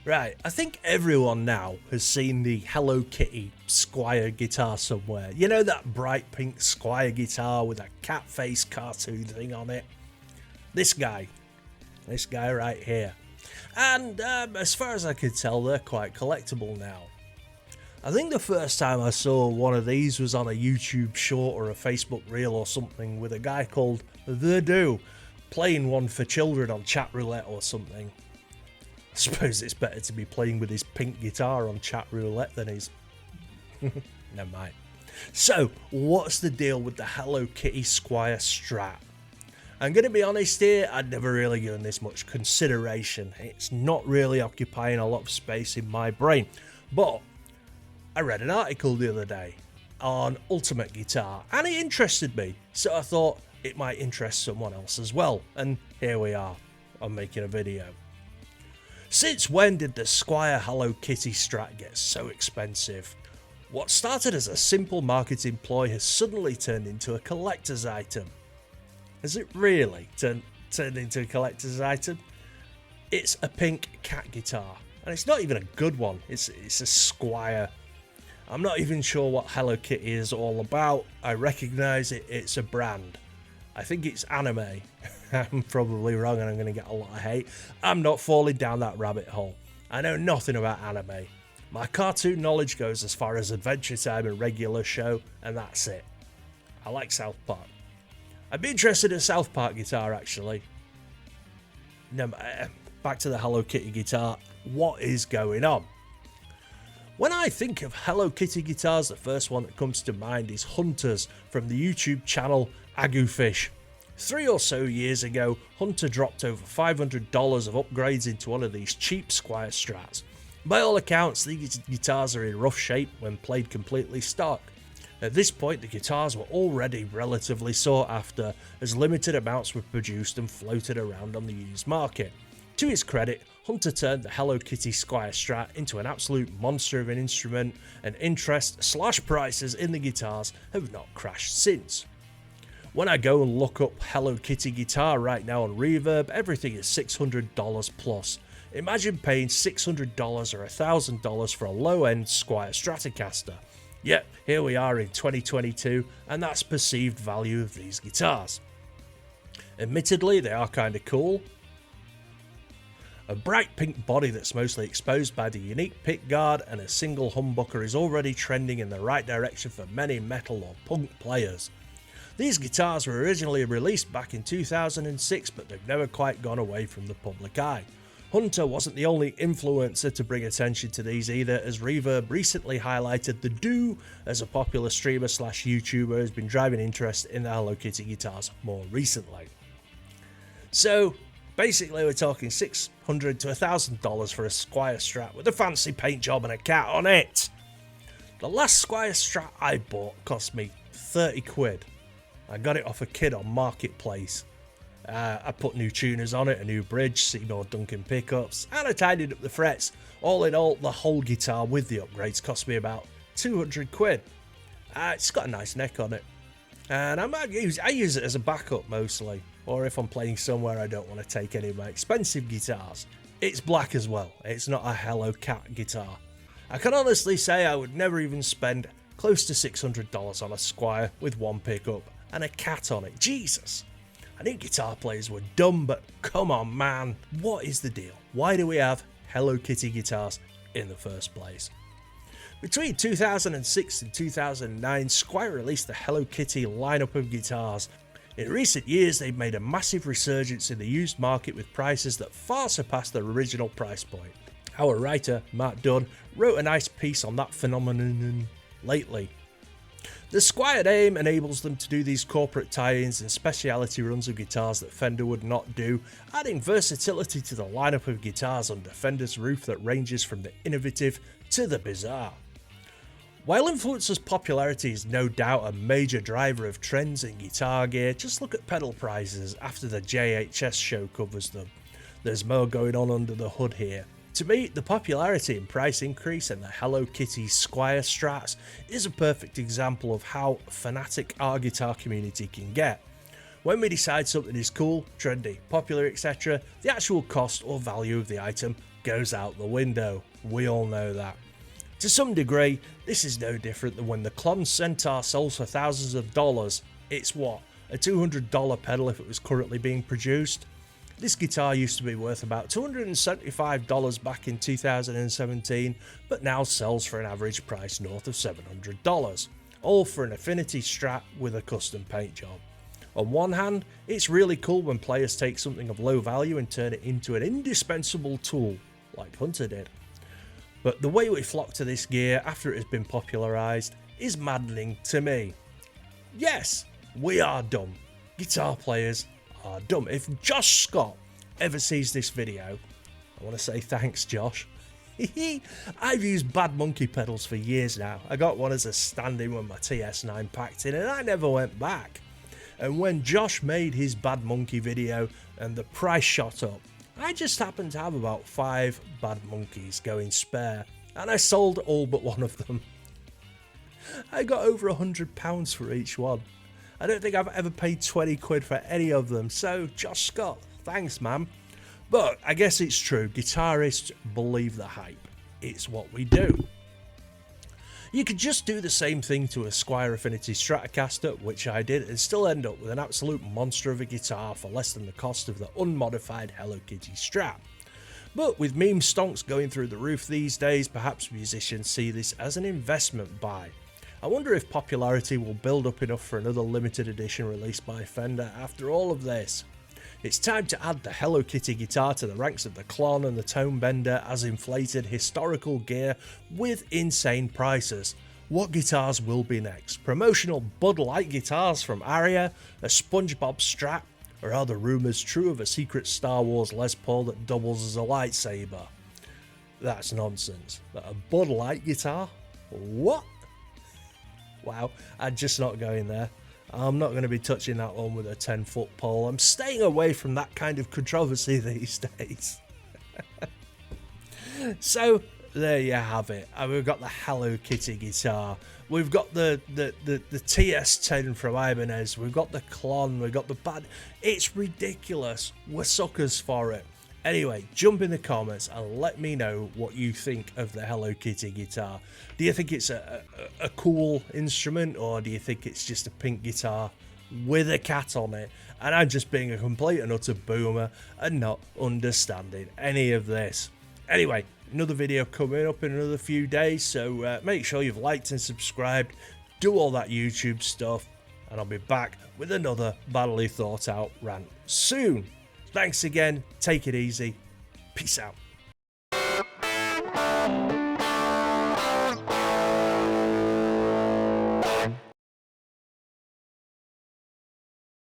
Right, I think everyone now has seen the Hello Kitty Squier guitar somewhere. You know that bright pink Squier guitar with a cat face cartoon thing on it? This guy right here. And as far as I could tell, they're quite collectible now. I think the first time I saw one of these was on a YouTube short or a Facebook reel or something with a guy called The Doo playing one for children on chat roulette or something. I suppose it's better to be playing with his pink guitar on chat roulette than his... Never mind. So, what's the deal with the Hello Kitty Squier Strat? I'm going to be honest here, I'd never really given this much consideration. It's not really occupying a lot of space in my brain. But I read an article the other day on Ultimate Guitar and it interested me. So I thought it might interest someone else as well. And here we are, I'm making a video. Since when did the Squier Hello Kitty Strat get so expensive? What started as a simple marketing ploy has suddenly turned into a collector's item. Has it really turned into a collector's item? It's a pink cat guitar, and it's not even a good one. It's a Squier. I'm not even sure what Hello Kitty is all about. I recognise it, it's a brand. I think it's anime. I'm probably wrong and I'm going to get a lot of hate. I'm not falling down that rabbit hole. I know nothing about anime. My cartoon knowledge goes as far as Adventure Time and Regular Show, and that's it. I like South Park. I'd be interested in a South Park guitar actually. No, back to the Hello Kitty guitar. What is going on? When I think of Hello Kitty guitars, the first one that comes to mind is Hunter's from the YouTube channel Agufish. 3 or so years ago, Hunter dropped over $500 of upgrades into one of these cheap Squier Strats. By all accounts, these guitars are in rough shape when played completely stock. At this point, the guitars were already relatively sought after, as limited amounts were produced and floated around on the used market. To his credit, Hunter turned the Hello Kitty Squier Strat into an absolute monster of an instrument, and interest/prices in the guitars have not crashed since. When I go and look up Hello Kitty guitar right now on Reverb, everything is $600 plus. Imagine paying $600 or $1,000 for a low-end Squier Stratocaster. Yet, here we are in 2022, and that's perceived value of these guitars. Admittedly, they are kinda cool. A bright pink body that's mostly exposed by the unique pickguard and a single humbucker is already trending in the right direction for many metal or punk players. These guitars were originally released back in 2006, but they've never quite gone away from the public eye. Hunter wasn't the only influencer to bring attention to these either, as Reverb recently highlighted the Doo as a popular streamer/YouTuber who's been driving interest in the Hello Kitty guitars more recently. So basically we're talking $600 to $1,000 for a Squier Strat with a fancy paint job and a cat on it. The last Squier Strat I bought cost me 30 quid. I got it off a kid on Marketplace. I put new tuners on it, a new bridge, Seymour Duncan pickups, and I tidied up the frets. All in all, the whole guitar with the upgrades cost me about 200 quid. It's got a nice neck on it. And I use it as a backup mostly, or if I'm playing somewhere I don't want to take any of my expensive guitars. It's black as well, it's not a Hello Cat guitar. I can honestly say I would never even spend close to $600 on a Squier with one pickup and a cat on it. Jesus! I knew guitar players were dumb, but come on man, what is the deal? Why do we have Hello Kitty guitars in the first place? Between 2006 and 2009, Squier released the Hello Kitty lineup of guitars. In recent years, they've made a massive resurgence in the used market with prices that far surpass their original price point. Our writer, Matt Dunn, wrote a nice piece on that phenomenon lately. The Squier name enables them to do these corporate tie-ins and speciality runs of guitars that Fender would not do, adding versatility to the lineup of guitars under Fender's roof that ranges from the innovative to the bizarre. While influencers' popularity is no doubt a major driver of trends in guitar gear, just look at pedal prices after the JHS show covers them. There's more going on under the hood here. To me, the popularity and price increase in the Hello Kitty Squier Strats is a perfect example of how fanatic our guitar community can get. When we decide something is cool, trendy, popular, etc., the actual cost or value of the item goes out the window. We all know that. To some degree, this is no different than when the Klon Centaur sells for thousands of dollars. It's what, a $200 pedal if it was currently being produced? This guitar used to be worth about $275 back in 2017, but now sells for an average price north of $700, all for an Affinity Strat with a custom paint job. On one hand, it's really cool when players take something of low value and turn it into an indispensable tool, like Hunter did. But the way we flock to this gear after it has been popularised is maddening to me. Yes, we are dumb. Guitar players are dumb. If Josh Scott ever sees this video, I want to say thanks, Josh. I've used Bad Monkey pedals for years now. I got one as a stand-in when my TS9 packed in and I never went back. And when Josh made his Bad Monkey video and the price shot up, I just happened to have about 5 Bad Monkeys going spare, and I sold all but one of them. I got over £100 for each one. I don't think I've ever paid 20 quid for any of them, so Josh Scott, thanks man. But I guess it's true, guitarists believe the hype. It's what we do. You could just do the same thing to a Squier Affinity Stratocaster, which I did, and still end up with an absolute monster of a guitar for less than the cost of the unmodified Hello Kitty Strat. But with meme stonks going through the roof these days, perhaps musicians see this as an investment buy. I wonder if popularity will build up enough for another limited edition released by Fender after all of this. It's time to add the Hello Kitty guitar to the ranks of the Klon and the Tone Bender as inflated historical gear with insane prices. What guitars will be next? Promotional Bud Light guitars from Aria, a SpongeBob Strat, or are the rumours true of a secret Star Wars Les Paul that doubles as a lightsaber? That's nonsense. A Bud Light guitar? What? Wow, I'm just not going there. I'm not going to be touching that one with a 10-foot pole. I'm staying away from that kind of controversy these days. So there you have it. We've got the Hello Kitty guitar. We've got the TS10 from Ibanez. We've got the Klon. We've got the Bad. It's ridiculous. We're suckers for it. Anyway, jump in the comments and let me know what you think of the Hello Kitty guitar. Do you think it's a cool instrument, or do you think it's just a pink guitar with a cat on it? And I'm just being a complete and utter boomer and not understanding any of this. Anyway, another video coming up in another few days, so make sure you've liked and subscribed, do all that YouTube stuff, and I'll be back with another badly thought out rant soon. Thanks again, take it easy, peace out.